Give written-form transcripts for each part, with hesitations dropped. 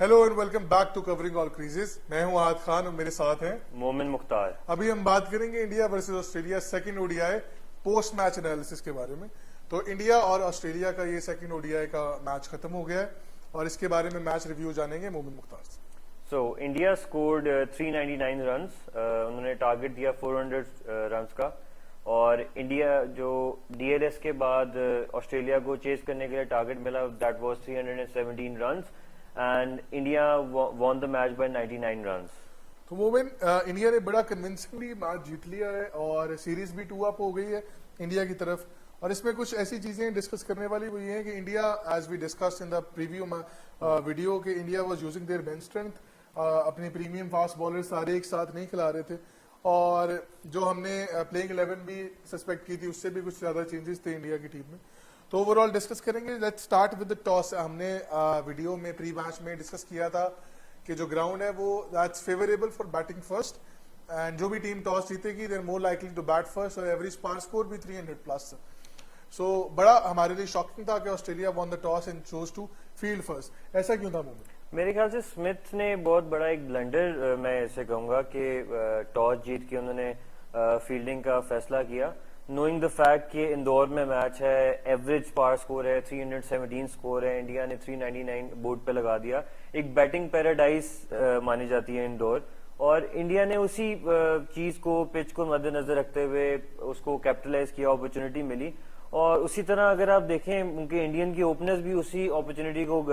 Hello and welcome back to covering all creases. मैं हूं आद खान और मेरे साथ हैं मोमिन मुख्तार। अभी हम बात करेंगे India versus Australia second ODI post match analysis के बारे में। तो इंडिया और ऑस्ट्रेलिया का ये सेकंड ओडीआई का मैच खत्म हो गया है और इसके बारे में मैच रिव्यू जानेंगे मोमिन मुख्तार से। So India scored 399 runs. उन्होंने टारगेट दिया 400 रन्स का, और इंडिया जो डीएलएस के बाद ऑस्ट्रेलिया को चेस करने के लिए टारगेट मिला, that was 317 runs and India won the match by 99 runs. तो मोमिन, इंडिया ने बड़ा कन्विंसिंगली मैच जीत लिया है और सीरीज भी 2 अप हो गई है इंडिया की तरफ। और इसमें कुछ ऐसी चीजें डिस्कस करने वाली वो ये है कि India, as we discussed in the preview video, के India was using their bench strength. अपने प्रीमियम फास्ट बॉलर सारे एक साथ नहीं खिला रहे थे, और जो हमने प्लेइंग 11 भी सस्पेक्ट की थी उससे भी कुछ ज्यादा चेंजेस थे इंडिया की टीम में। तो ओवरऑल डिस्कस करेंगे। Let's start with the toss. हमने वीडियो में प्री मैच में डिस्कस किया था कि जो ग्राउंड है वो that's favourable for batting first, and जो भी टीम टॉस जीतेगी they are more likely to bat first, और एवरेज पार स्कोर भी 300 प्लस। सो बड़ा हमारे लिए शॉकिंग था कि Australia won the toss and chose to field first. ऐसा क्यों था मोमेंट? मेरे ख्याल से स्मिथ ने बहुत बड़ा एक ब्लंडर, मैं ऐसे कहूंगा कि टॉस जीत के उन्होंने फील्डिंग का फैसला किया, नोइंग द फैक्ट कि इंदौर में मैच है, एवरेज पार स्कोर है, 317 स्कोर है, इंडिया ने 399 बोर्ड पे लगा दिया। एक बैटिंग पैराडाइज मानी जाती है इंदौर, और इंडिया ने उसी चीज को, पिच को मद्देनजर रखते हुए उसको कैपिटलाइज किया, अपॉर्चुनिटी मिली। और उसी तरह अगर आप देखें, उनके इंडियन की ओपनर्स भी उसी अपॉर्चुनिटी को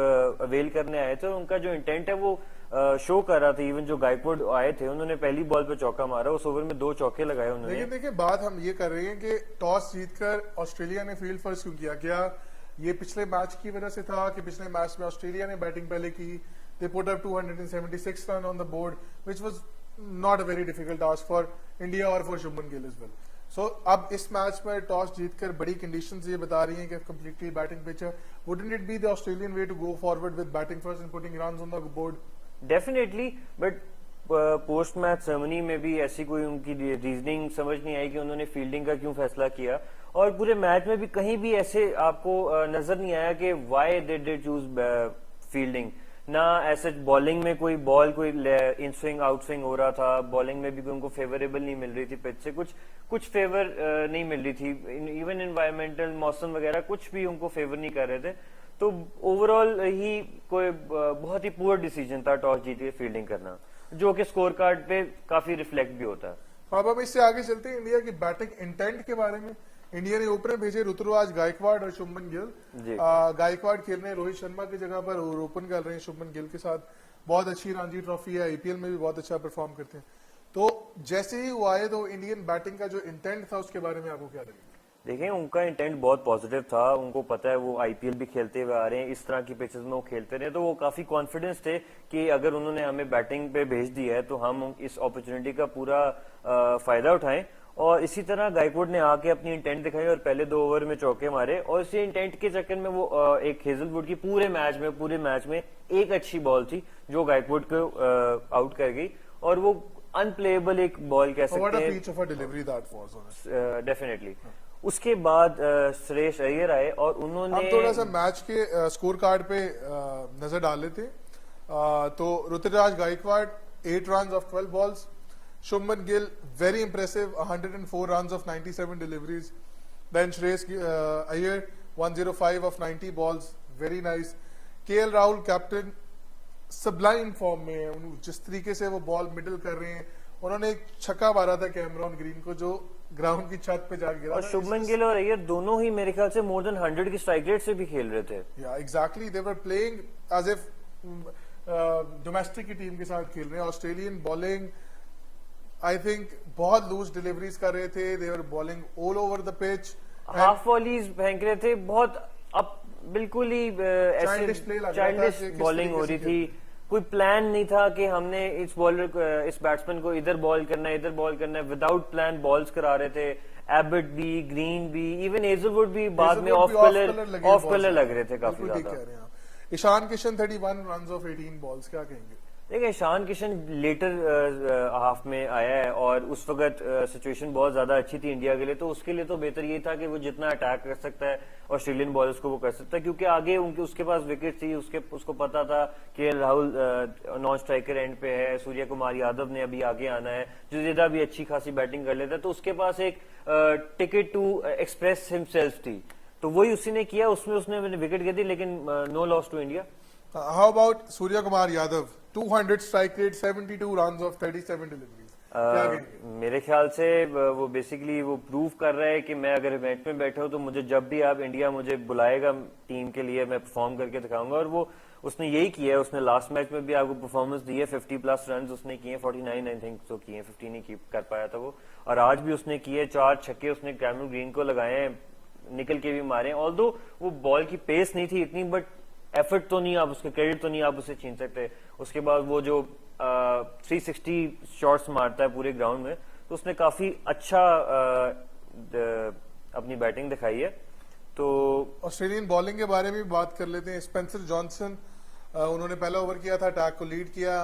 अवेल करने आए थे, और उनका जो इंटेंट है वो शो कर रहा था। इवन जो गायकवाड आए थे, उन्होंने पहली बॉल पे चौका मारा, उस ओवर में 2 चौके लगाए उन्होंने। लेकिन देखिए, बात हम ये कर रहे हैं कि टॉस जीतकर ऑस्ट्रेलिया ने फील्ड फर्स्ट क्यों किया? क्या ये पिछले मैच की वजह से था कि पिछले मैच में ऑस्ट्रेलिया ने बैटिंग पहले की, they put up 276 run on the board, which was not a very difficult task for India और for Shubman Gill as well. So अब इस मैच में टॉस जीतकर बड़ी कंडीशंस ये बता रही हैं कि कंप्लीटली बैटिंग पिच है। Wouldn't it be the Australian way to go forward with batting first and putting runs on the board? Definitely, but post match ceremony में भी ऐसी कोई उनकी रीजनिंग समझ नहीं आई कि उन्होंने फील्डिंग का क्यों फैसला किया। और पूरे मैच में भी कहीं भी ऐसे आपको नजर नहीं आया कि why they did choose fielding. ना ऐसे बॉलिंग में कोई बॉल कोई इन स्विंग आउट स्विंग हो रहा था, बॉलिंग में भी उनको फेवरेबल नहीं मिल रही थी, पिच से कुछ फेवर नहीं मिल रही थी। इवन एनवायरमेंटल मौसम वगैरह कुछ भी उनको फेवर नहीं कर रहे थे। तो ओवरऑल ही कोई बहुत ही पुअर डिसीजन था टॉस जीत के फील्डिंग करना, जो कि स्कोर कार्ड पे काफी रिफ्लेक्ट भी होता है। अब हम इससे आगे चलते हैं इंडिया की बैटिंग इंटेंट के बारे में। इंडिया ने ओपनर भेजे ऋतुराज गायकवाड और शुभमन गिल। गायकवाड खेल रहे हैं रोहित शर्मा की जगह पर और ओपन कर रहे हैं शुभमन गिल के साथ। बहुत अच्छी रणजी ट्रॉफी है, आईपीएल में भी बहुत अच्छा परफॉर्म करते हैं। तो जैसे ही वो आए तो इंडियन बैटिंग का जो इंटेंट था उसके बारे में आपको क्या लगेगा? देखिए, उनका इंटेंट बहुत पॉजिटिव था। उनको पता है वो आईपीएल भी खेलते हुए आ रहे हैं, इस तरह की पिचेस में वो खेलते रहे, तो वो काफी कॉन्फिडेंस थे कि अगर उन्होंने हमें बैटिंग पे भेज दिया है तो हम इस अपॉर्चुनिटी का पूरा फायदा उठाएं। और इसी तरह गायकवाड ने आके अपनी इंटेंट दिखाई और पहले 2 ओवर में चौके मारे, और इसी इंटेंट के चक्कर में वो एक हेजलवुड की पूरे मैच में एक अच्छी बॉल थी जो गायकवाड को आउट कर गई, और वो अनप्लेएबल एक बॉल कह सकते हैं। डेफिनेटली। उसके बाद सुरेश अय्यर आए और उन्होंने, हम थोड़ा सा मैच के स्कोर कार्ड पे नजर डाल लेते। तो Ruturaj Gaikwad 8 run of 12 balls, Shubman Gill very impressive 104 run of 97 deliveries, then Suresh Iyer 105 of 90 balls, very nice. KL Rahul captain sublime form में, जिस तरीके से वो बॉल मिडल कर रहे हैं। उन्होंने एक छक्का मारा था कैमरॉन ग्रीन को जो ग्राउंड की छत पे जाके गिरा। और शुभमन गिल और अय्यर दोनों ही मेरे ख्याल से मोर देन 100 की स्ट्राइक रेट से भी खेल रहे थे। या exactly, they were playing as if domestic की टीम के साथ खेल रहे हैं। ऑस्ट्रेलियन बॉलिंग आई थिंक बहुत लूज डिलीवरीज कर रहे थे, they were bowling all over the pitch, half volleys फेंक रहे थे, बहुत अब बिल्कुल ही चाइल्डिश बॉलिंग हो रही थी। कोई प्लान नहीं था कि हमने इस बैट्समैन को इधर बॉल करना है, विदाउट प्लान बॉल्स करा रहे थे। एबट भी, ग्रीन भी, इवन हेजलवुड भी बाद में ऑफ कलर लग रहे थे काफी ज्यादा। Ishan Kishan 31 run of 18 balls, क्या कहेंगे? देखिए ईशान किशन लेटर हाफ में आया है और उस वक्त सिचुएशन बहुत ज्यादा अच्छी थी इंडिया के लिए, तो उसके लिए तो बेहतर ये था कि वो जितना अटैक कर सकता है ऑस्ट्रेलियन बॉलर्स को वो कर सकता है, क्योंकि आगे उनके उसके पास विकेट थी, उसको पता था कि राहुल नॉन स्ट्राइकर एंड पे है, सूर्य कुमार यादव ने अभी आगे आना है, जुडेजा भी अच्छी खासी बैटिंग कर लेता है, तो उसके पास एक टिकट टू एक्सप्रेस हिमसेल्फ थी, तो वही उसी ने किया, उसमें उसने विकेट गिरी, लेकिन no loss to India. How about Surya Kumar Yadav? 200 strike rate, 72 runs of 37 deliveries. क्या कहेंगे? मेरे ख्याल से वो बेसिकली वो प्रूव कर रहा है कि मैं अगर इवेंट में बैठा हूँ तो मुझे जब भी आप इंडिया मुझे बुलाएगा टीम के लिए, मैं परफॉर्म करके दिखाऊंगा, और वो उसने यही किया है। उसने लास्ट मैच में भी आपको परफॉर्मेंस दी है, 50+ रन उसने किए, 49 आई थिंक तो किए, 50 नहीं की कर पाया था वो, और आज भी उसने किए 4 छक्के उसने कैमरन ग्रीन को लगाए हैं, निकल के भी मारे, ऑल्दो वो बॉल की पेस नहीं थी इतनी, बट एफर्ट तो नहीं, आप उसके क्रेडिट तो नहीं आप उसे छीन सकते। उसके बाद वो जो 360 शॉट्स मारता है पूरे ग्राउंड में, तो उसने काफी अच्छा अपनी बैटिंग दिखाई है। तो ऑस्ट्रेलियन बॉलिंग के बारे में भी बात कर लेते हैं। स्पेंसर जॉनसन, उन्होंने पहला ओवर किया था, अटैक को लीड किया,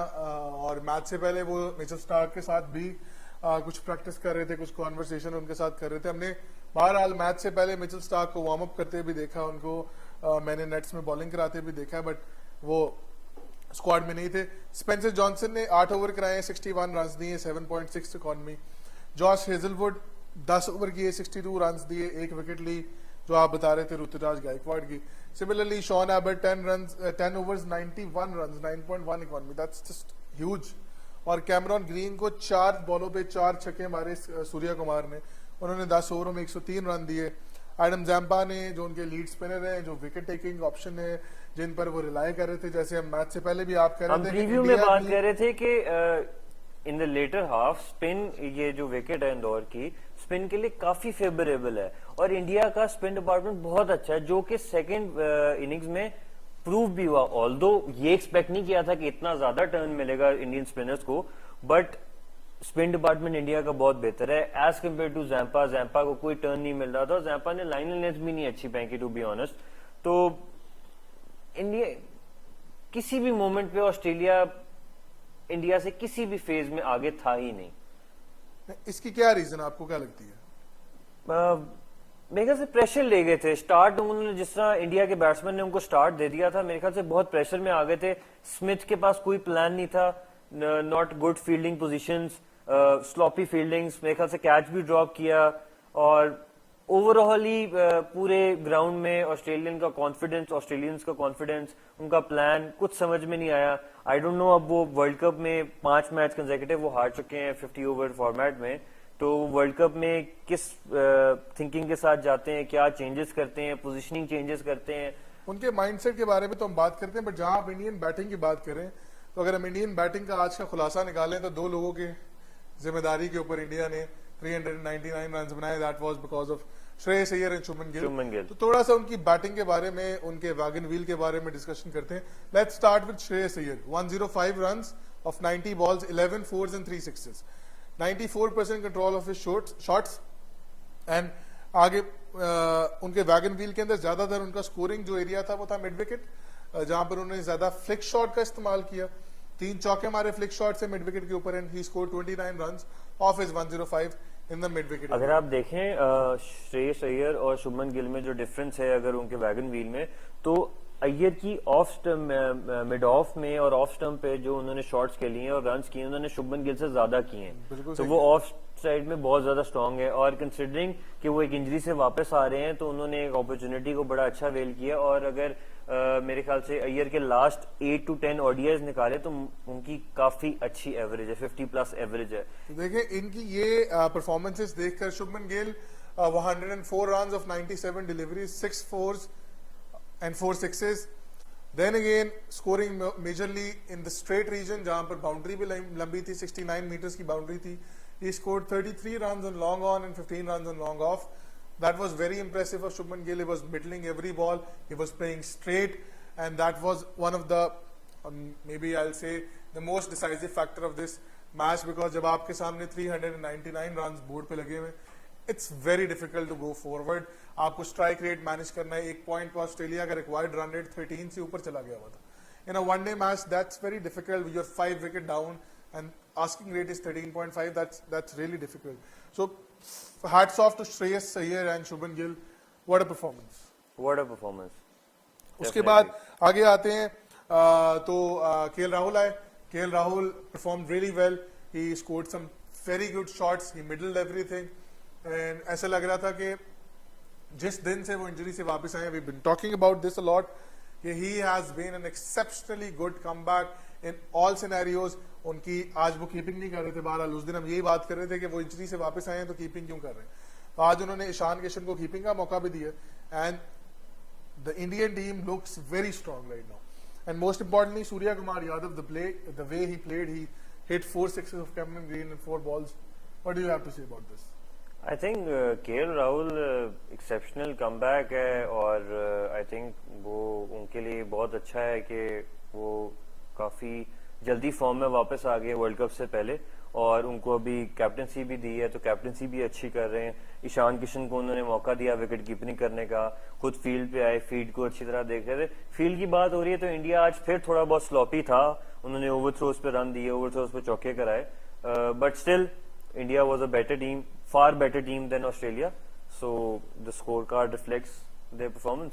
और मैच से पहले वो मिचेल स्टार्क के साथ भी कुछ प्रैक्टिस कर रहे थे, कुछ कॉन्वर्सेशन उनके साथ कर रहे थे। हमने बहरहाल मैच से पहले मिचेल स्टार्क को वार्म अप करते भी देखा, उनको मैंने नेट्स में बॉलिंग कराते भी देखा, बट वो स्क्वाड में नहीं थे। स्पेंसर जॉनसन ने 8 ओवर कराए, 61 रन दिए, 7.6 इकॉनमी। जॉश हेजलवुड 10 ओवर किए, 62 रन दिए, 1 विकेट ली, जो आप बता रहे थे ऋतुराज गायकवाड़ की। Similarly Shawn Ebert 10 overs 91 run, 9.1 economy, that's just huge. और कैमरॉन ग्रीन को 4 बॉलों पे 4 छक्के मारे सूर्या कुमार ने, उन्होंने 10 ओवरों में 103 रन दिए। एडम जैम्पा ने, जो उनके लीड स्पिनर हैं, जो विकेट टेकिंग ऑप्शन है, जिन पर वो रिलाई कर रहे थे, जैसे हम मैच से पहले भी आप कह रहे थे, हम प्रीव्यू में बात कर रहे थे कि in the latter half spin, ये जो विकेट है इंदौर की, स्पिन के लिए काफी फेवरेबल है, और इंडिया का स्पिन डिपार्टमेंट बहुत अच्छा है, जो कि सेकंड इनिंग्स में प्रूव भी हुआ। ऑल्दो ये एक्सपेक्ट नहीं किया था कि इतना ज्यादा टर्न मिलेगा इंडियन स्पिनर्स को, बट स्पिन डिपार्टमेंट इंडिया का बहुत बेहतर है as compared to Zampa. Zampa को कोई टर्न नहीं मिल रहा था, और जैम्पा ने लाइन लेंथ भी नहीं अच्छी फेंकी, टू बी ऑनेस्ट। तो इंडिया किसी भी मोमेंट पे ऑस्ट्रेलिया इंडिया से किसी भी फेज में आगे था ही नहीं। इसकी क्या रीजन, आपको क्या लगती है? मेरे ख्याल से प्रेशर ले गए थे। स्टार्ट उन्होंने, जिस तरह इंडिया के बैट्समैन ने उनको स्टार्ट दे दिया था, मेरे ख्याल से बहुत प्रेशर में आ गए थे। स्मिथ के पास कोई प्लान नहीं था, not good fielding positions, sloppy fieldings, मेरे ख्याल से कैच भी ड्रॉप किया, और ओवरऑल ही पूरे ग्राउंड में ऑस्ट्रेलियंस का कॉन्फिडेंस, उनका प्लान कुछ समझ में नहीं आया। आई डोंट नो, अब वो वर्ल्ड कप में 5 मैच कंसेक्यूटिव वो हार चुके हैं 50 ओवर फॉर्मेट में, तो वर्ल्ड कप में किस थिंकिंग के साथ जाते हैं, क्या चेंजेस करते हैं, पोजीशनिंग चेंजेस करते हैं, उनके माइंडसेट के बारे में तो हम बात करते हैं, बट जहां आप इंडियन बैटिंग की बात करें, तो अगर हम इंडियन बैटिंग का आज का खुलासा निकालें, तो 2 लोगों के जिम्मेदारी के ऊपर इंडिया ने 399 रन बनाए, that was because of Shreyas Iyer and Shubman Gill. तो थोड़ा सा उनकी बैटिंग के बारे में, उनके वैगन व्हील के बारे में डिस्कशन करते हैं। Let's start with Shreyas Iyer. 105 runs off 90 balls, 11 force and 3 sixes, 94% control of his shots, and आगे उनके वैगन व्हील के अंदर ज्यादातर उनका स्कोरिंग जो एरिया था वो था मिड विकेट, जहां पर उन्होंने ज्यादा फ्लिक शॉट का इस्तेमाल किया। 3 चौके मारे फ्लिक शॉट से मिड विकेट के ऊपर, and he score 29 runs off his 105 in the mid wicket. अगर आप देखें श्रेयस अय्यर और शुभमन गिल में जो डिफरेंस है अगर उनके वैगन व्हील में, तो अय्यर की ऑफ मिड ऑफ में और ऑफ स्टंप पे जो उन्होंने शॉट्स के लिए और रन्स किए, उन्होंने शुभमन गिल से ज्यादा किए हैं, तो वो ऑफ साइड में बहुत ज्यादा स्ट्रांग है। और कंसिडरिंग कि वो एक इंजरी से वापस आ रहे हैं, तो उन्होंने एक अपॉर्चुनिटी को बड़ा अच्छा वेल किया, और अगर मेरे ख्याल से अय्यर के लास्ट 8 to 10 ओडीआईज निकाले तो उनकी काफी अच्छी एवरेज है, 50+ एवरेज है। देखिए इनकी ये परफॉर्मेंसेस देखकर Shubman Gill 104 run of 97 deliveries, 6 fours and 4 sixes. Then again scoring majorly in the straight region, जहां पर बाउंड्री भी लंबी थी, 69 मीटर्स की बाउंड्री थी। He scored 33 runs on long on and 15 runs on long off. That was very impressive of Shubman Gill. He was middling every ball. He was playing straight, and that was one of the maybe I'll say the most decisive factor of this match, because जब आपके सामने 399 runs board पे लगे हुए, it's very difficult to go forward. आपको strike rate manage करना है। 1 point पर ऑस्ट्रेलिया का रिक्वायर्ड रन रेट 13 से ऊपर चला गया हुआ था। in a one day match, that's very difficult. You're 5 wicket down and asking rate is 13.5. That's really difficult. So hats off to Shreyas Iyer and Shubman Gill. What a performance. What a performance. उसके बाद आगे आते हैं तो KL Rahul आए. KL Rahul performed really well. He scored some very good shots. He middled everything. And ऐसा लग रहा था कि जिस दिन से वो इंजरी से वापस आए, we've been talking about this a lot, कि he has been an exceptionally good comeback in all scenarios. उनकी आज वो कीपिंग नहीं कर रहे थे, बहरहाल उस दिन हम यही बात कर रहे थे कि वो इंजरी से वापस आए हैं तो कीपिंग क्यों कर रहे हैं. तो आज उन्होंने ईशान किशन को कीपिंग का मौका भी दिया. And the Indian team looks very strong right now. And most importantly Surya Kumar Yadav, the way he played, he hit 4 sixes of Cameron Green in 4 balls. What do you have to say about this? I think KL Rahul exceptional comeback है और I think वो उनके लिए बहुत अच्छा है कि वो काफी जल्दी फॉर्म में वापस आ गए वर्ल्ड कप से पहले, और उनको अभी कैप्टनसी भी दी है तो कैप्टनसी भी अच्छी कर रहे हैं. ईशान किशन को उन्होंने मौका दिया विकेट कीपिंग करने का, खुद फील्ड पे आए, फील्ड को अच्छी तरह देख रहे थे. फील्ड की बात हो रही है तो इंडिया आज फिर थोड़ा बहुत स्लॉपी था. उन्होंने ओवरथ्रोज पे रन दिए, ओवरथ्रोज पे चौके कराए, but still India was a better team, far better team than Australia. So the score card reflects their performance.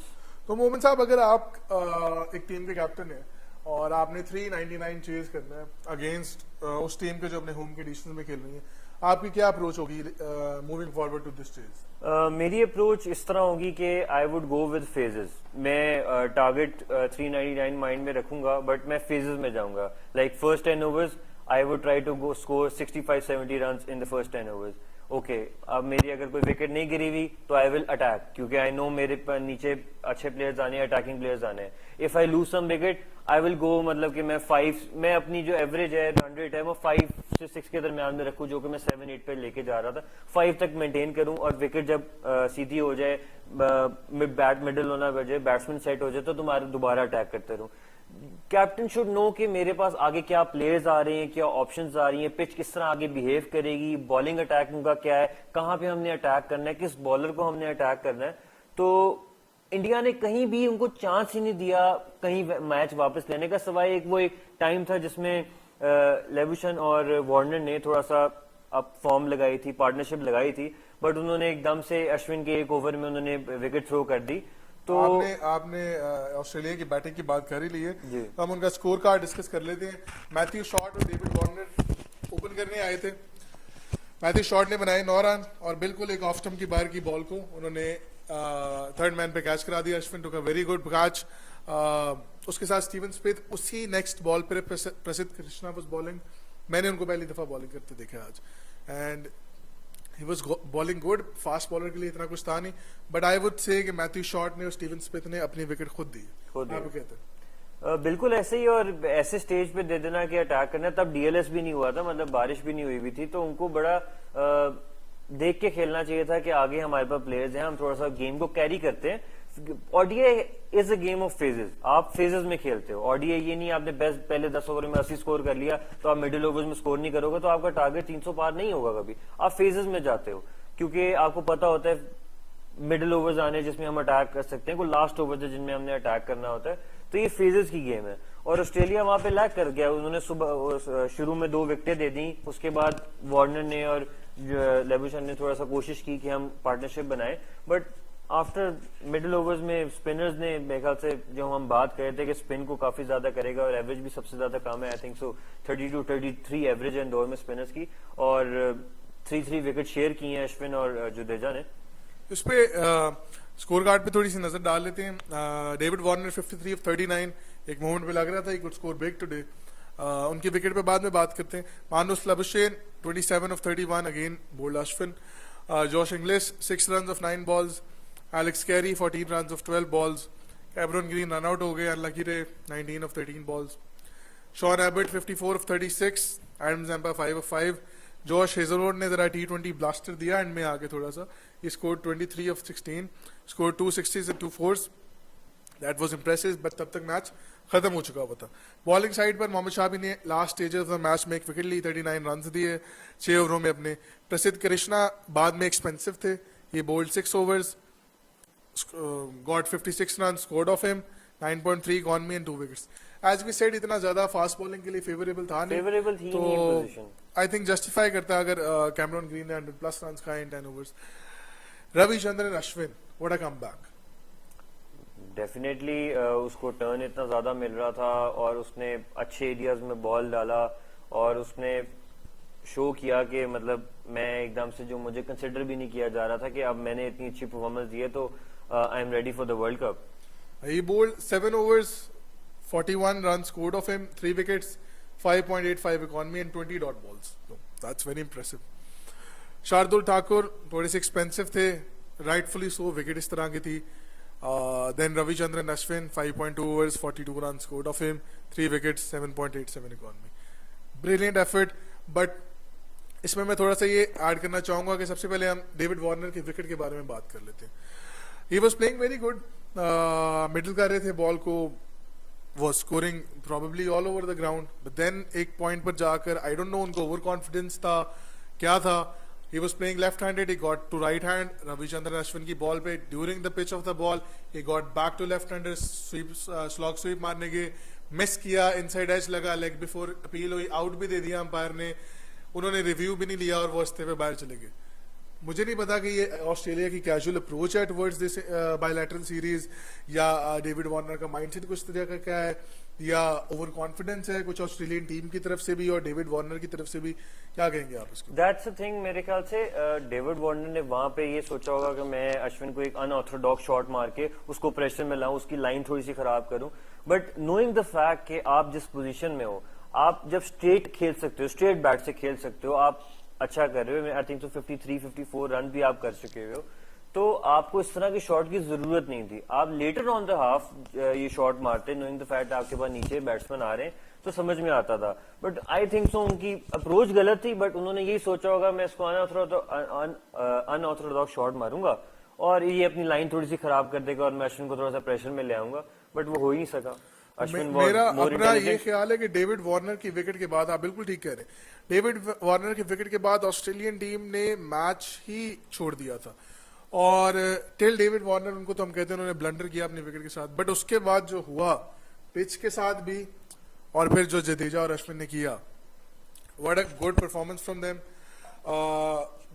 तो मोमिन साहब, अगर आप एक टीम के कैप्टन हैं और आपने 399 चेज करना है अगेंस्ट उस टीम के जो अपने होम कंडीशंस में खेल रही है, आपकी क्या अप्रोच होगी moving forward to this chase? मेरी अप्रोच इस तरह होगी कि I would go with phases. मैं टारगेट 399 माइंड में रखूंगा, बट मैं फेजेस में जाऊंगा. Like first 10 overs I would try to go score 65-70 run in the first 10 overs. Okay, अब मेरी अगर कोई विकेट नहीं गिरी हुई तो आई विल अटैक, क्योंकि आई नो मेरे पर नीचे अच्छे प्लेयर्स आने हैं, अटैकिंग प्लेयर्स आने हैं. If I lose some wicket I will go, मतलब कि मैं अपनी जो एवरेज है, रन रेट है, वो 5 से 6 के दरमियान में रखूं, जो कि मैं 7-8 पे लेके जा रहा था. 5 तक मेंटेन करूं और विकेट जब सीधी हो जाए, बैट मिडल होना बजे, बैट्समैन सेट हो जाए तो तुम्हारे दोबारा अटैक करते रहूं. कैप्टन शुड नो कि मेरे पास आगे क्या प्लेयर्स आ रहे हैं, क्या ऑप्शंस आ रही हैं, पिच किस तरह आगे बिहेव करेगी, बॉलिंग अटैक उनका क्या है, कहां पे हमने अटैक करना है, किस बॉलर को हमने अटैक करना है. तो इंडिया ने कहीं भी उनको चांस ही नहीं दिया कहीं मैच वापस लेने का, सवाए एक टाइम था जिसमें लेबुशन और वार्नर ने थोड़ा सा अप फॉर्म लगाई थी, पार्टनरशिप लगाई थी, बट उन्होंने एकदम से अश्विन के एक ओवर में उन्होंने विकेट थ्रो कर दी. तो आपने ऑस्ट्रेलिया की बैटिंग की बात कर ही ली है, तो हम उनका स्कोर कार्ड डिस्कस कर लेते हैं. मैथ्यू शॉट और डेविड वार्नर ओपन करने आए थे. मैथ्यू शॉट ने बनाए 9 रन और बिल्कुल एक ऑफ स्टंप की बाहर की बॉल को उन्होंने थर्ड मैन पे कैच करा दिया. अश्विन टुक अ वेरी गुड कैच. उसके साथ स्टीवन स्मिथ उसी नेक्स्ट बॉल पर प्रसिद्ध कृष्णा वाज बॉलिंग. मैंने उनको पहली दफा बॉलिंग करते देखा आज, and he was bowling good. Fast bowler के लिए इतना कुछ था नहीं, बट आई वुड से कि मैथ्यू शॉट ने और स्टीवन स्मिथ ने अपनी विकेट खुद दी. आप कहते हैं बिल्कुल ऐसे ही, और ऐसे स्टेज पे दे देना कि अटैक करना. तब डीएलएस भी नहीं हुआ था, मतलब बारिश भी नहीं हुई भी थी, तो उनको बड़ा देख के खेलना चाहिए था कि आगे हमारे पास प्लेयर्स हैं, हम थोड़ा सा गेम को कैरी करते हैं. ODI is a game of phases. आप फेजेस में खेलते हो. ओडीआई ये नहीं आपने बेस्ट पहले 10 ओवर में 80 स्कोर कर लिया तो आप मिडिल ओवर्स में स्कोर नहीं करोगे तो आपका टारगेट 300 पार नहीं होगा कभी. आप फेजेस में जाते हो क्योंकि आपको पता होता है मिडिल ओवर्स आने जिसमें हम अटैक कर सकते हैं, कोई लास्ट ओवर है जिनमें हमने अटैक करना होता है. तो ये फेजेस की गेम है, और ऑस्ट्रेलिया वहां पे लैग कर गया. उन्होंने सुबह शुरू में 2 विकेटें दे दी, उसके बाद वार्नर ने और लेबुशन ने थोड़ा सा कोशिश की कि हम पार्टनरशिप बनाए, बट आफ्टर मिडिल ओवर्स में स्पिनर्स ने, मेरे ख्याल से जो हम बात कर रहे थे कि स्पिन को काफी ज्यादा करेगा और एवरेज भी सबसे ज्यादा कम है, आई थिंक सो 32-33 एवरेज है इंदौर में स्पिनर्स की, और 3 विकेट शेयर किए हैं अश्विन और जडेजा ने. इस पे स्कोर कार्ड पे थोड़ी सी नजर डाल लेते हैं. डेविड वार्नर 53 of 39, एक मोमेंट पे लग रहा था he could score big today. उनकी विकेट पे बाद में बात करते हैं. Marnus Labuschagne 27 of 31, again bowled Ashwin. Josh Inglis 6 runs of 9 balls. Alex Carey 14 runs of 12 balls. Cameron Green run out हो गए, अनलकी रे 19 of 13 balls. Sean Abbott 54 of 36, Adam Zampa 5 of 5. Josh Hazlewood ने जरा T20 ब्लास्टर दिया and में आके थोड़ा सा. He scored 23 of 16, scored 2 60s and 2 4s. That was impressive, but तब तक मैच खत्म हो चुका हुआ था. बॉलिंग साइड पर मोहम्मद शामी ने last stages of the match में एक विकेट ली, 39 रन दिए 6 ओवरों में अपने. प्रसिद्ध कृष्णा बाद में एक्सपेंसिव थे, he bowled 6 overs, got 56 runs scored off him. 9.3 economy and 2 wickets. As we said इतना ज्यादा फास्ट बॉलिंग के लिए फेवरेबल था नहीं, फेवरेबल थी तो नहीं पोजीशन. आई थिंक जस्टिफाई करता अगर कैमरन ग्रीन ने 100+ रन का इन 10 overs. Ravichandran Ashwin, what a comeback. Definitely उसको टर्न इतना ज्यादा मिल रहा था और उसने अच्छे एरियाज में बॉल डाला और उसने शो किया कि मतलब मैं एकदम से जो मुझे कंसिडर भी नहीं किया जा रहा था कि अब मैंने इतनी अच्छी परफॉर्मेंस दी है तो I am ready for the world cup. He bowled 7 overs, 41 runs scored of him, 3 wickets, 5.85 economy and 20 dot balls. So that's very impressive. Shardul Thakur थोड़े से एक्सपेंसिव थे, राइटफुली सो, विकेट इस तरह की थी. Then Ravichandran Ashwin 5.2 overs, 42 runs scored of him, 3 wickets, 7.87 economy. Brilliant effort, but इसमें मैं थोड़ा सा ये ऐड करना चाहूंगा कि सबसे पहले हम डेविड वार्नर के विकेट के बारे में बात कर लेते हैं. He was playing very good, middle कर रहे थे बॉल को, was scoring probably all over the ground, but then एक पॉइंट पर जाकर आई डोंट नो उनको ओवर कॉन्फिडेंस था क्या था. He was playing left handed, he got to right hand. Ravichandran Ashwin की बॉल पे during the pitch of the ball he got back to left hander, sweep slog sweep मारने के miss किया, inside as लगा, leg before appeal हुई, out भी दे दिया umpire ने. उन्होंने रिव्यू भी नहीं लिया और वो हंसते हुए बाहर चले गए. मुझे नहीं पता कि ये ऑस्ट्रेलिया की कैजुअल अप्रोच है टुवर्ड्स दिस बायलैटरल सीरीज या डेविड वार्नर का माइंडसेट कुछ तरह का क्या है या ओवर कॉन्फिडेंस है कुछ ऑस्ट्रेलियन टीम की तरफ से भी और डेविड वार्नर की तरफ से भी. क्या कहेंगे आप इसको? That's the thing. मेरे ख्याल से डेविड वार्नर ने वहां पे ये सोचा होगा कि मैं अश्विन को एक अनऑर्थोडॉक्स शॉट मार के उसको प्रेशर में लाऊं, उसकी लाइन थोड़ी सी खराब करूं. बट नोइंग द फैक्ट कि आप जिस पोजीशन में हो, आप जब स्ट्रेट खेल सकते हो, स्ट्रेट बैट से खेल सकते हो, आप अच्छा कर रहे हो. आई थिंक तो 53-54 रन भी आप कर चुके हो, तो आपको इस तरह की शॉट की जरूरत नहीं थी. आप लेटर ऑन द हाफ ये शॉट मारते, नोइंग द फैक्ट आपके पास नीचे बैट्समैन आ रहे हैं, तो समझ में आता था. बट आई थिंक सो उनकी अप्रोच गलत थी, बट उन्होंने यही सोचा होगा मैं इसको अनऑर्थोडॉक्स शॉट मारूंगा और ये अपनी लाइन थोड़ी सी खराब कर देगा और मैं अश्विन को थोड़ा सा प्रेशर में ले आऊंगा. बट वो हो ही नहीं सका. मेरा अपना ये ख्याल है कि डेविड वार्नर की विकेट के बाद, आप बिल्कुल ठीक कह रहे हैं, डेविड वार्नर की विकेट के बाद ऑस्ट्रेलियन टीम ने मैच ही छोड़ दिया था. और टिल डेविड वार्नर, उनको तो हम कहते हैं उन्होंने ब्लंडर किया अपनी विकेट के साथ, बट उसके बाद जो हुआ पिच के साथ भी और फिर जो जडेजा और अश्विन ने किया, what a good performance from them.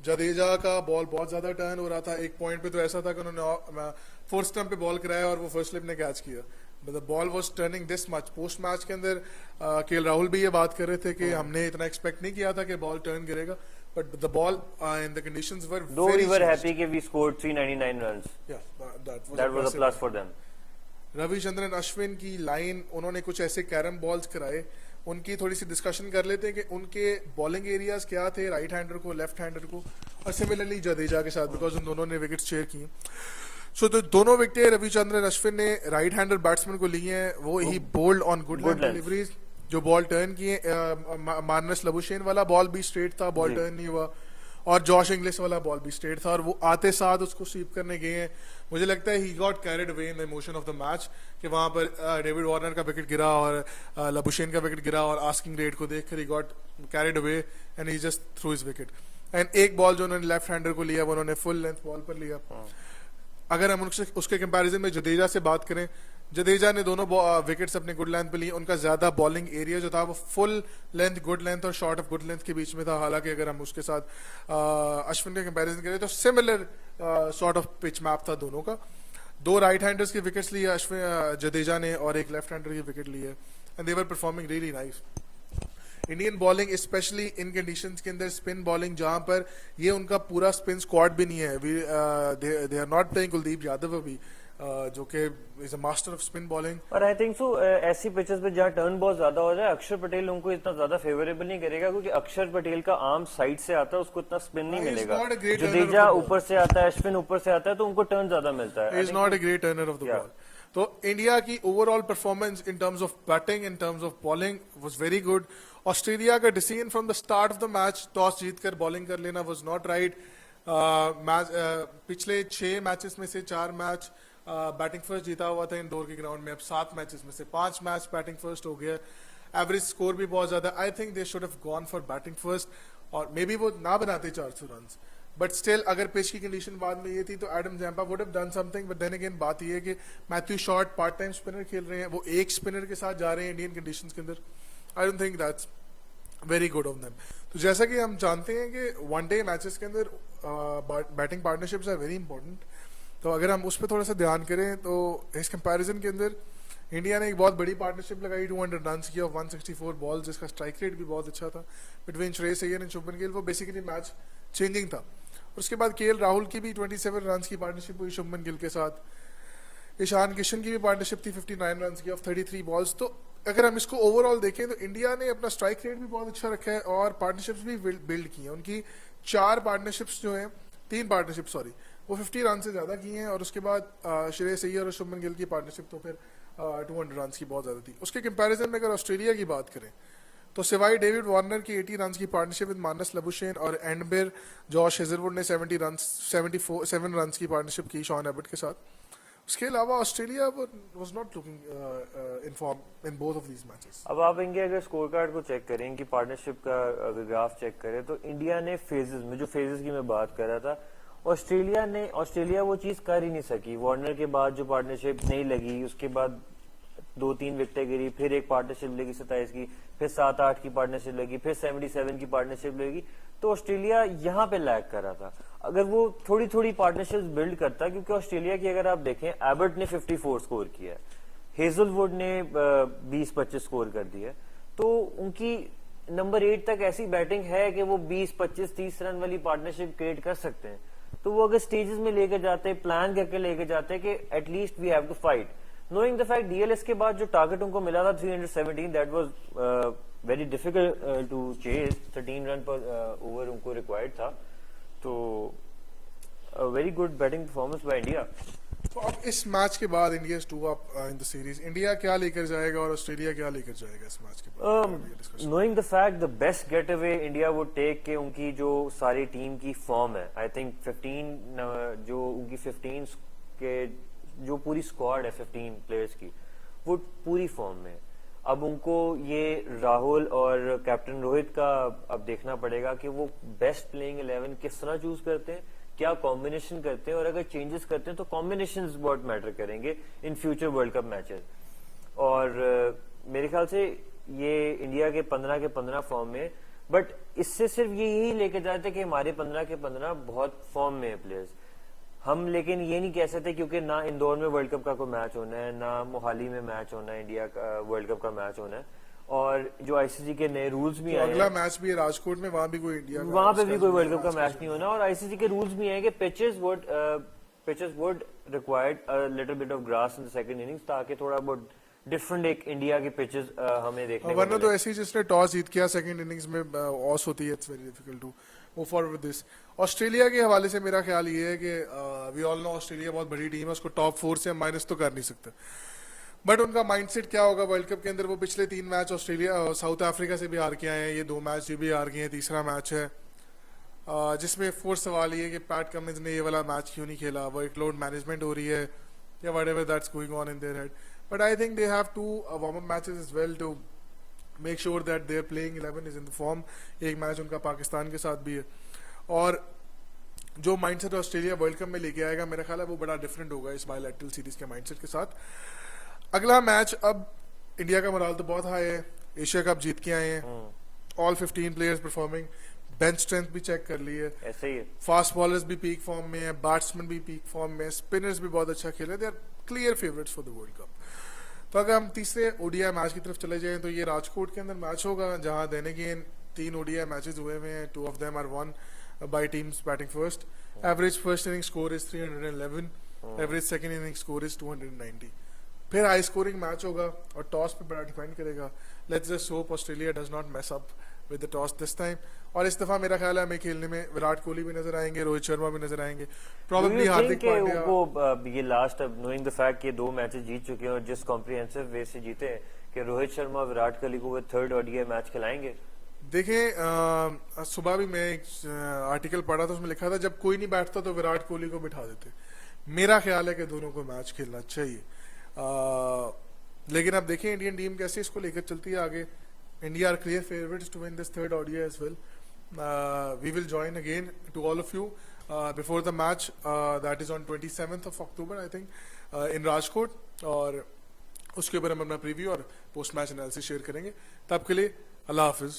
Jadeja का बॉल बहुत ज्यादा टर्न हो रहा था. एक पॉइंट पे तो ऐसा था कि उन्होंने फोर्थ स्टंप पे बॉल कराया और वो फर्स्ट स्लिप ने कैच किया. But the ball was turning this much. Post match के अंदर केएल राहुल भी ये बात कर रहे थे कि हमने इतना एक्सपेक्ट नहीं किया था कि बॉल टर्न करेगा, but the ball in the conditions were very we were happy कि we scored 399 runs. That was a plus for them. Ravichandran Ashwin की लाइन, उन्होंने कुछ ऐसे कैरम बॉल्स कराए, उनकी थोड़ी सी डिस्कशन कर लेते हैं कि उनके बॉलिंग एरियाज क्या थे, राइट हैंडर को, लेफ्ट हैंडर को, और सिमिलरली जडेजा के साथ, बिकॉज उन दोनों ने विकेट शेयर की. सो तो दोनों विकेट रविचंद्रन अश्विन ने राइट हैंडर बैट्समैन को लिए हैं. वो ही बोल्ड ऑन गुड डिलीवरीज, जो बॉल टर्न किए. मार्नस लबुशेन वाला बॉल भी स्ट्रेट था, बॉल टर्न नहीं हुआ, और जॉश इंग्लिश वाला बॉल भी स्ट्रेट था, और वो आते साथ उसको स्वीप करने गए हैं. मुझे लगता है he got carried away in the emotion of the match कि वहां पर डेविड वार्नर का विकेट गिरा और लबुशेन का विकेट गिरा, और आस्किंग रेट को देखकर he got carried away and he just through his wicket. And एक बॉल जो उन्होंने लेफ्ट हैंडर को लिया वो उन्होंने फुल लेंथ बॉल पर लिया. अगर हम उसके कंपैरिजन में जडेजा से बात करें, जडेजा ने दोनों विकेट्स अपने गुड लेंथ पे लिए. उनका ज्यादा बॉलिंग एरिया जो था वो फुल लेंथ, गुड लेंथ और शॉर्ट ऑफ गुड लेंथ के बीच में था. हालांकि अगर हम उसके साथ अश्विन का कंपैरिजन करें तो similar sort of pitch map था दोनों का. 2 राइट हैंडर्स की विकेट्स लिए अश्विन जडेजा ने और एक लेफ्ट हैंडर की विकेट ली है, and they were performing really nice. Indian bowling specially in conditions के अंदर, स्पिन बॉलिंग जहां पर ये उनका पूरा स्पिन स्क्वाड भी नहीं है. They are not playing Kuldeep Yadav अभी, जो कि is a master of spin bowling. और आई थिंक सो ऐसी पिचेस पे जहां टर्न बहुत ज्यादा हो जाए, अक्षर पटेल उनको इतना ज्यादा फेवरेबल नहीं करेगा, क्योंकि अक्षर पटेल का आर्म साइड से आता है, उसको इतना स्पिन नहीं मिलेगा. जडेजा ऊपर से आता है, अश्विन ऊपर से आता है, तो उनको टर्न ज्यादा मिलता है. Is not a great turner of the ball. तो इंडिया की overall performance in terms of batting, in terms of bowling was very good. Australia का decision from the start of the match, toss जीतकर bowling कर लेना, was not right. पिछले 6 matches में से 4 match batting first जीता हुआ था इंडोर के ग्राउंड में. अब 7 मैचेस में से 5 मैच बैटिंग फर्स्ट हो गया. एवरेज स्कोर भी बहुत ज्यादा. I think they should have gone for batting first, और मे बी वो ना बनाते 400 रन. बट स्टिल अगर पिच की कंडीशन बाद में ये थी तो Adam Zampa would have done something, but then again बात ये है कि Matthew Short part time spinner खेल रहे हैं, वो एक स्पिनर के साथ जा रहे हैं इंडियन कंडीशंस के अंदर। I don't think that's very good of them. तो जैसा कि हम जानते हैं कि वनडे मैचेस के अंदर batting partnerships are very important, तो अगर हम उस पर थोड़ा सा ध्यान करें तो इस कंपैरिजन के अंदर इंडिया ने एक बहुत बड़ी पार्टनरशिप लगाई 200 रन की ऑफ 164 बॉल, जिसका स्ट्राइक रेट भी बहुत अच्छा था बिटवीन श्रेयस अय्यर एंड शुभमन गिल। वो बेसिकली मैच चेंजिंग था। और उसके बाद केएल राहुल की भी 27 रन की पार्टनरशिप हुई शुभमन गिल के साथ। ईशान किशन की भी पार्टनरशिप थी 59 रन की ऑफ 33 बॉल्स। तो अगर हम इसको ओवरऑल देखें तो इंडिया ने अपना स्ट्राइक रेट भी बहुत अच्छा रखा है और पार्टनरशिप्स भी बिल्ड की हैं। उनकी 4 पार्टनरशिप्स जो हैं, 3 पार्टनरशिप सॉरी, वो 50 रन से ज़्यादा की हैं। और उसके बाद श्रेयस अय्यर और शुभमन गिल की पार्टनरशिप तो फिर 200 रन की बहुत ज़्यादा थी। उसके कंपैरिजन में अगर ऑस्ट्रेलिया की बात करें तो सिवाय डेविड वार्नर की 80 रन की पार्टनरशिप विद मानस लबुशेन और एंडबिर जॉश हेजलवुड ने 7 रन की पार्टनरशिप की शॉन एबट के साथ। उसके अलावा Australia was not looking in form in both of these matches. अब आप इनके अगर स्कोर कार्ड को चेक करें, इनकी पार्टनरशिप का अगर ग्राफ चेक करें तो इंडिया ने फेजेस में, जो फेजेस की मैं बात कर रहा था, ऑस्ट्रेलिया वो चीज कर ही नहीं सकी। वार्नर के बाद जो पार्टनरशिप नहीं लगी, उसके बाद 2-3 विकेटें गिरी, फिर एक पार्टनरशिप लगी 27 की, फिर 7-8 की पार्टनरशिप लगी, फिर 77 की पार्टनरशिप लगी। तो ऑस्ट्रेलिया यहाँ पे लैग कर रहा था। अगर वो थोड़ी थोड़ी पार्टनरशिप्स बिल्ड करता, क्योंकि ऑस्ट्रेलिया की अगर आप देखें, एबर्ट ने 54 स्कोर किया है, हेजलवुड ने 20-25 स्कोर कर दिया, तो उनकी नंबर 8 तक ऐसी बैटिंग है कि वो 20-25-30 रन वाली पार्टनरशिप क्रिएट कर सकते हैं। तो वो अगर स्टेजेस में लेकर जाते हैं, प्लान करके लेकर जाते हैं कि at least we have to fight, knowing the fact DLS के बाद जो टारगेट उनको मिला था 317, that was very difficult to chase. 13 run पर ओवर उनको रिक्वायर्ड था। तो very good batting performance by India. तो अब इस मैच के बाद India is 2 up in the series. India क्या लेकर जाएगा और ऑस्ट्रेलिया क्या लेकर जाएगा इस मैच के बाद? Knowing the fact the best get away India would take के उनकी जो सारी टीम की फॉर्म है, आई थिंक 15 जो उनकी 15 के जो पूरी स्क्वाड है 15 प्लेयर्स की, वो पूरी फॉर्म में। अब उनको ये राहुल और कैप्टन रोहित का अब देखना पड़ेगा कि वो बेस्ट प्लेइंग 11 किस तरह चूज करते हैं, क्या कॉम्बिनेशन करते हैं, और अगर चेंजेस करते हैं तो कॉम्बिनेशन बहुत मैटर करेंगे in future world cup matches. और मेरे ख्याल से ये इंडिया के 15 फॉर्म में, बट इससे सिर्फ ये यही लेके जाते कि हमारे 15 के 15 बहुत फॉर्म में है प्लेयर्स हम, लेकिन ये नहीं कह सकते क्योंकि ना इंदौर में वर्ल्ड कप का कोई मैच होना है, ना मोहाली में मैच होना है, इंडिया का वर्ल्ड कप का मैच होना है। और जो आईसीसी के नए रूल्स भी आए, अगला मैच भी है राजकोट में, वहां भी कोई इंडिया वहां पे भी कोई वर्ल्ड कप का मैच नहीं होना। और आईसीसी के रूल्स भी हैं कि pitches would required a little bit of grass in the second innings, ताकि थोड़ा बहुत डिफरेंट एक इंडिया की पिचेस हमें देखने को वरना मिले। तो ऐसे ही जिसने टॉस जीत किया सेकंड इनिंग्स में ऑस होती है, it's very difficult to move forward with this. Australia के हवाले से मेरा ख्याल ये है कि वी ऑल नो ऑस्ट्रेलिया बहुत बड़ी टीम है, उसको टॉप 4 से हम माइनस तो कर नहीं सकते, बट उनका माइंडसेट क्या होगा वर्ल्ड कप के अंदर। वो पिछले 3 मैच ऑस्ट्रेलिया साउथ अफ्रीका से भी हार के आए हैं, ये 2 मैच ये भी हार गए हैं, तीसरा मैच है जिसमें फोर्थ सवाल ये है कि पैट कमिंस ने ये वाला मैच क्यों नहीं खेला, वर्कलोड मैनेजमेंट हो रही है या whatever that's going on in their head. But I think they have to warm up matches as well to make sure that their playing 11 is in the form. एक match उनका पाकिस्तान के साथ भी है, और जो माइंडसेट ऑस्ट्रेलिया वर्ल्ड कप में लेके आएगा मेरा ख्याल है वो बड़ा डिफरेंट होगा इस बायलैटरल सीरीज के माइंडसेट के साथ। अगला मैच, अब इंडिया का मोराल तो बहुत हाई है, एशिया कप जीत के आए हैं, all 15 players performing, bench strength भी चेक कर ली है, ऐसे ही है। फास्ट बॉलर्स भी पीक फॉर्म में है, बैट्समैन भी पीक फॉर्म में है, स्पिनर्स भी बहुत अच्छा खेले, they are clear favourites for the world cup. तो अगर हम तीसरे ओडीआई मैच की तरफ चले जाएं तो ये राजकोट के अंदर मैच होगा, जहां देने के 3 ओडीआई मैचेस हुए हुए हैं, 2 of them are won by teams batting first. Average first inning score is 311, average second inning score is 290। फिर हाई स्कोरिंग मैच होगा और टॉस पे बड़ा डिपेंड करेगा। Let's just hope Australia does not mess up with the toss this time. और इस दफा मेरा ख्याल है हमें खेलने में विराट कोहली भी नजर आएंगे, रोहित शर्मा भी नजर आएंगे, प्रोबेबली हार्दिक पांड्या। वो ये लास्ट, अब नोइंग द फैक्ट कि 2 मैचेस जीत चुके हैं और जिस कॉम्प्रिहेंसिव वे से जीते हैं, कि रोहित शर्मा विराट कोहली को वो 3rd ओडीआई मैच खिलाएंगे। देखें, सुबह भी मैं एक आर्टिकल पढ़ा था, उसमें लिखा था जब कोई नहीं बैठता तो विराट कोहली को बिठा देते। मेरा ख्याल है कि दोनों को मैच खेलना चाहिए, लेकिन अब देखिए इंडियन टीम कैसे इसको लेकर चलती है आगे। India are clear favourites to win this 3rd ODI as well. we will join again to all of you before the match that is on 27th of October I think in Rajkot, और उसके ऊपर हम अपना preview और post match analysis share करेंगे. तब के लिए अल्लाह हाफिज.